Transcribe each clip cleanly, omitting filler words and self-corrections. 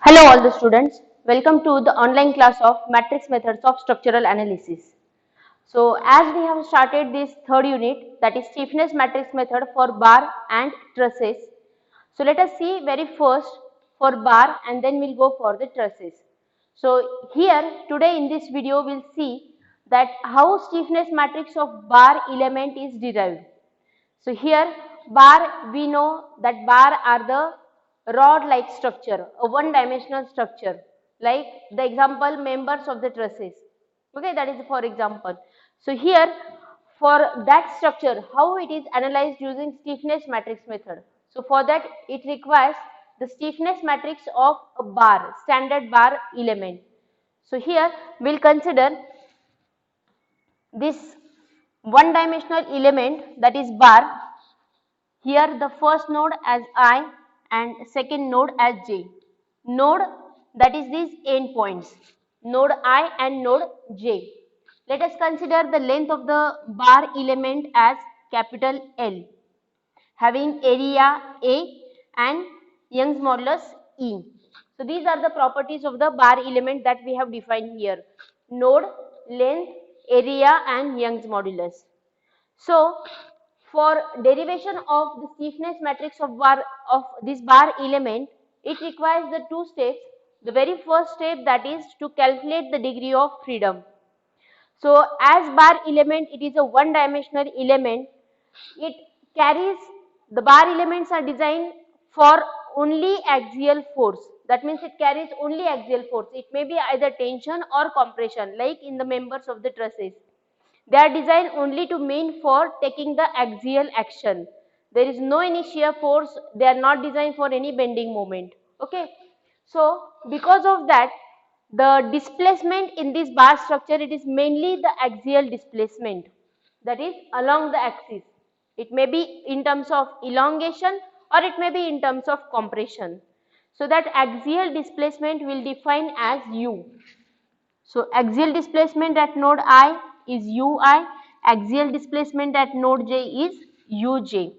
Hello all the students, welcome to the online class of matrix methods of structural analysis. So as we have started this third unit, that is stiffness matrix method for bar and trusses. So let us see very first for bar and then we'll go for the trusses. So here today in this video we'll see that how stiffness matrix of bar element is derived. So here bar, we know that bar are the rod like structure, a one dimensional structure, like the example members of the trusses. Okay, that is for example. So here for that structure, how it is analyzed using stiffness matrix method. So for that it requires the stiffness matrix of a bar, standard bar element. So here we'll consider this one dimensional element, that is bar. Here the first node as I and second node as J. Node, that is these endpoints, node I and node J. Let us consider the length of the bar element as capital L, having area A and Young's modulus E. So these are the properties of the bar element that we have defined here: node, length, area and Young's modulus. So for derivation of the stiffness matrix of this bar element, it requires the two steps. The very first step, that is to calculate the degree of freedom. So as bar element, it is a one dimensional element. It carries, the bar elements are designed for only axial force. That means it carries only axial force. It may be either tension or compression, like in the members of the trusses. They are designed only to mean for taking the axial action. There is no any shear force. They are not designed for any bending moment. Okay. So because of that, the displacement in this bar structure, it is mainly the axial displacement, that is along the axis. It may be in terms of elongation or it may be in terms of compression. So that axial displacement will define as U. So axial displacement at node I is Ui, axial displacement at node J is Uj.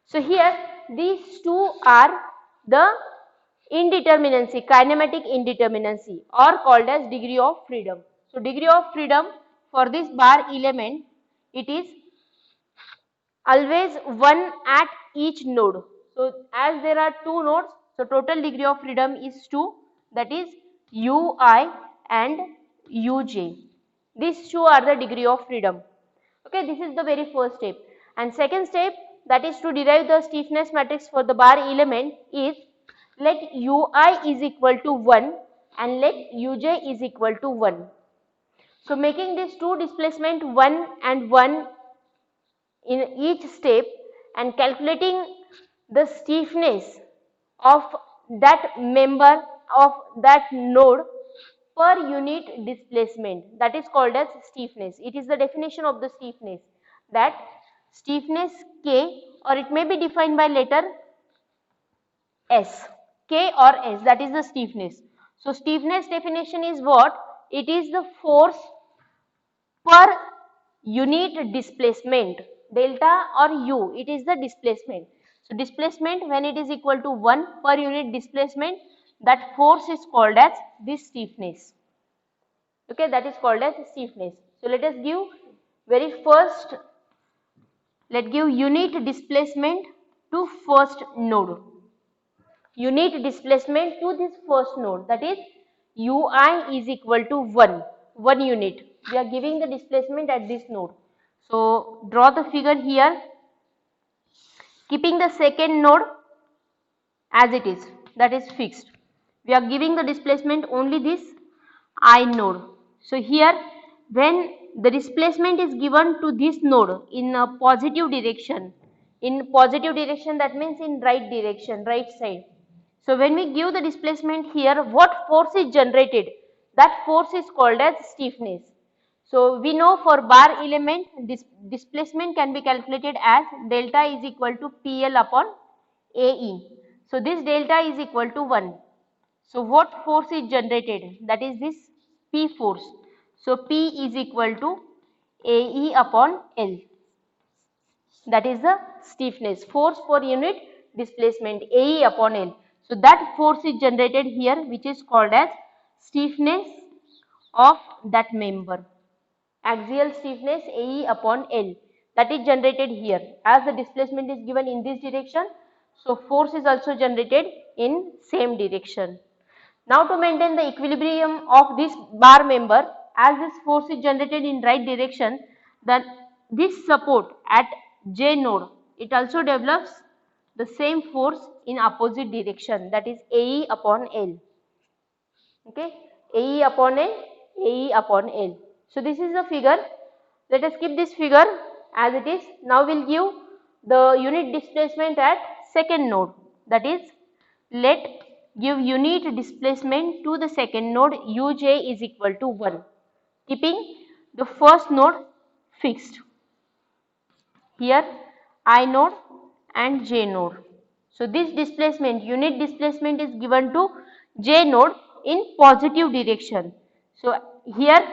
So here these two are the indeterminacy, kinematic indeterminacy, or called as degree of freedom. So degree of freedom for this bar element, it is always 1 at each node. So as there are two nodes, so total degree of freedom is 2, that is Ui and Uj. These two are the degree of freedom. Okay, this is the very first step. And second step, that is to derive the stiffness matrix for the bar element, is let Ui is equal to 1 and let Uj is equal to 1. So making these two displacement 1 and 1 in each step and calculating the stiffness of that member of that node per unit displacement, that is called as stiffness. It is the definition of the stiffness, that stiffness K, or it may be defined by letter S, K or S, that is the stiffness. So stiffness definition is what? It is the force per unit displacement, delta or U, it is the displacement. So displacement when it is equal to 1 per unit displacement, that force is called as this stiffness. Okay, that is called as stiffness. So let us give very first, let give unit displacement to first node. Unit displacement to this first node, that is Ui is equal to 1 unit. We are giving the displacement at this node. So draw the figure here, keeping the second node as it is, that is fixed. We are giving the displacement only this I node. So here when the displacement is given to this node in a positive direction, that means in right direction, right side. So when we give the displacement here, what force is generated? That force is called as stiffness. So we know for bar element, this displacement can be calculated as delta is equal to PL upon AE. So this delta is equal to 1. So what force is generated? That is this P force. So P is equal to AE upon L. That is the stiffness, force per unit displacement, AE upon L. So that force is generated here, which is called as stiffness of that member. Axial stiffness AE upon L, that is generated here. As the displacement is given in this direction, so force is also generated in same direction. Now to maintain the equilibrium of this bar member, as this force is generated in right direction, then this support at J node, it also develops the same force in opposite direction, that is AE upon L. Okay, AE upon L, AE upon L. So this is the figure. Let us keep this figure as it is. Now we'll give the unit displacement at second node, that is, let give unit displacement to the second node uj is equal to 1, keeping the first node fixed. Here I node and j node. So this displacement, unit displacement is given to j node in positive direction. So here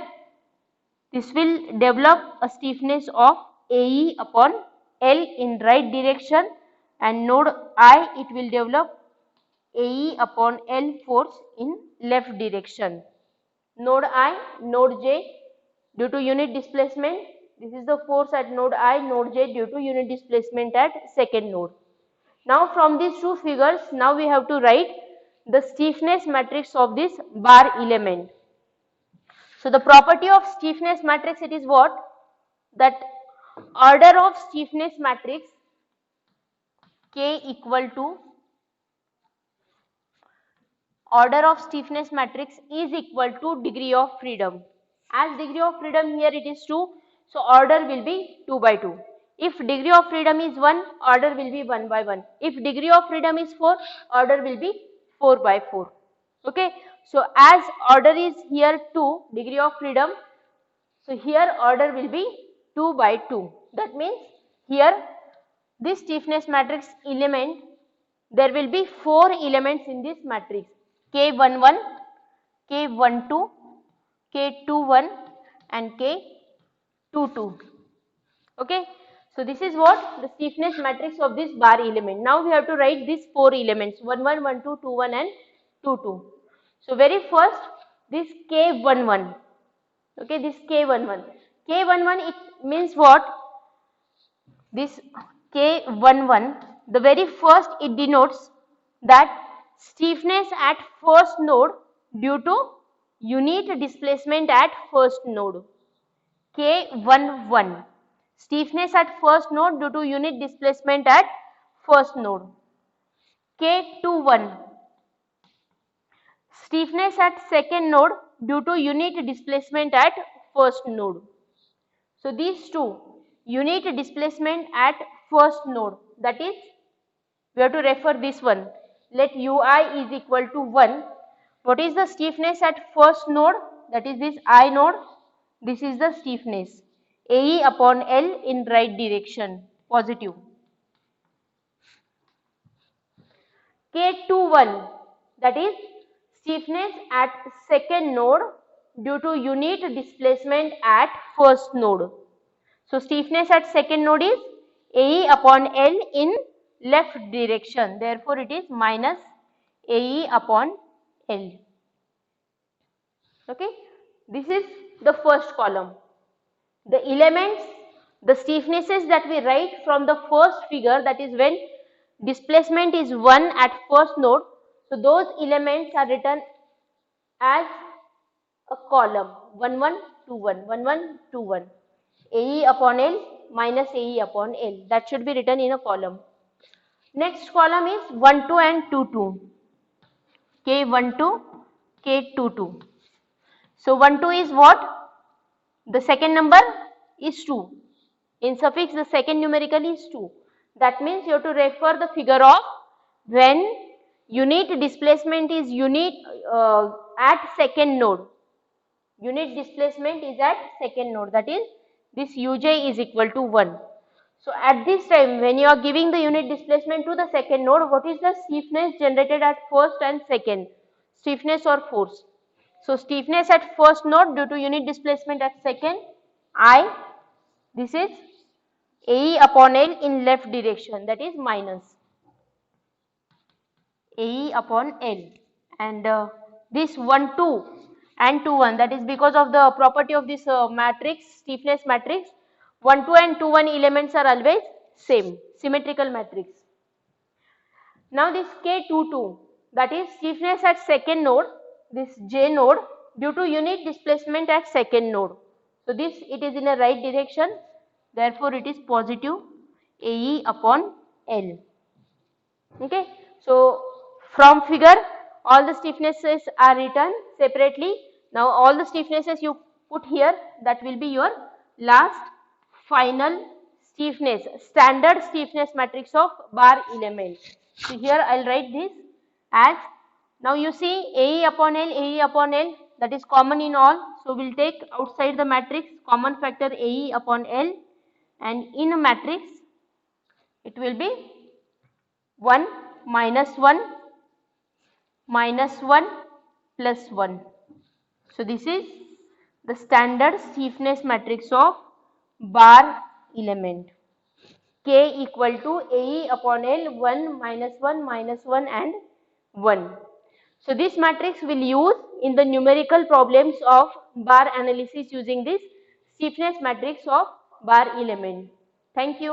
this will develop a stiffness of AE upon L in right direction, and node I, it will develop AE upon L force in left direction. Node I, node J, due to unit displacement, this is the force at node I, node J due to unit displacement at second node. Now from these two figures, now we have to write the stiffness matrix of this bar element. So the property of stiffness matrix, it is what? That order of stiffness matrix K equal to order of stiffness matrix is equal to degree of freedom. As degree of freedom here it is 2, so order will be 2 by 2. If degree of freedom is 1, order will be 1 by 1. If degree of freedom is 4, order will be 4 by 4. Okay. So as order is here 2, degree of freedom, so here order will be 2 by 2. That means here this stiffness matrix element, there will be 4 elements in this matrix, K11, K12, K21 and K22. Okay. So this is what the stiffness matrix of this bar element. Now we have to write these 4 elements, 11, 12, 21 and 22. So very first this K11. Okay, this K11. K11, it means what? This K11, the very first, it denotes that stiffness at first node due to unit displacement at first node. K11, stiffness at first node due to unit displacement at first node. K21, stiffness at second node due to unit displacement at first node. So these two, unit displacement at first node, that is, we have to refer this one. Let ui is equal to 1. What is the stiffness at first node? That is this I node. This is the stiffness AE upon L in right direction, positive. K21, that is stiffness at second node due to unit displacement at first node. So stiffness at second node is AE upon L in left direction. Therefore, it is minus AE upon L. Okay. This is the first column. The elements, the stiffnesses that we write from the first figure, that is when displacement is 1 at first node. So those elements are written as a column 1 1 2 1 1 1 2 1. AE upon L minus AE upon L, that should be written in a column. Next column is 1 2 and 2 2, K12, K22. So 1 2 is what? The second number is 2. In suffix the second numerical is 2. That means you have to refer the figure of when unit displacement is at second node. Unit displacement is at second node, that is this uj is equal to 1. So at this time when you are giving the unit displacement to the second node, what is the stiffness generated at first and second? Stiffness or force? So stiffness at first node due to unit displacement at second, I, this is AE upon L in left direction, that is minus AE upon L, and this 1 2 and 2 1, that is because of the property of this matrix, stiffness matrix, 1 2 and 2 1 elements are always same, symmetrical matrix. Now this K22, that is stiffness at second node, this J node, due to unit displacement at second node. So this, it is in a right direction, therefore it is positive AE upon L. Okay. So from figure all the stiffnesses are written separately. Now all the stiffnesses you put here, that will be your last final stiffness, standard stiffness matrix of bar element. So here I will write this as, now you see AE upon L, AE upon L, that is common in all. So we will take outside the matrix common factor AE upon L, and in a matrix it will be 1 minus 1 minus 1 plus 1. So this is the standard stiffness matrix of bar element. K equal to AE upon L, 1 minus 1 minus 1 and 1. So this matrix will use in the numerical problems of bar analysis using this stiffness matrix of bar element. Thank you.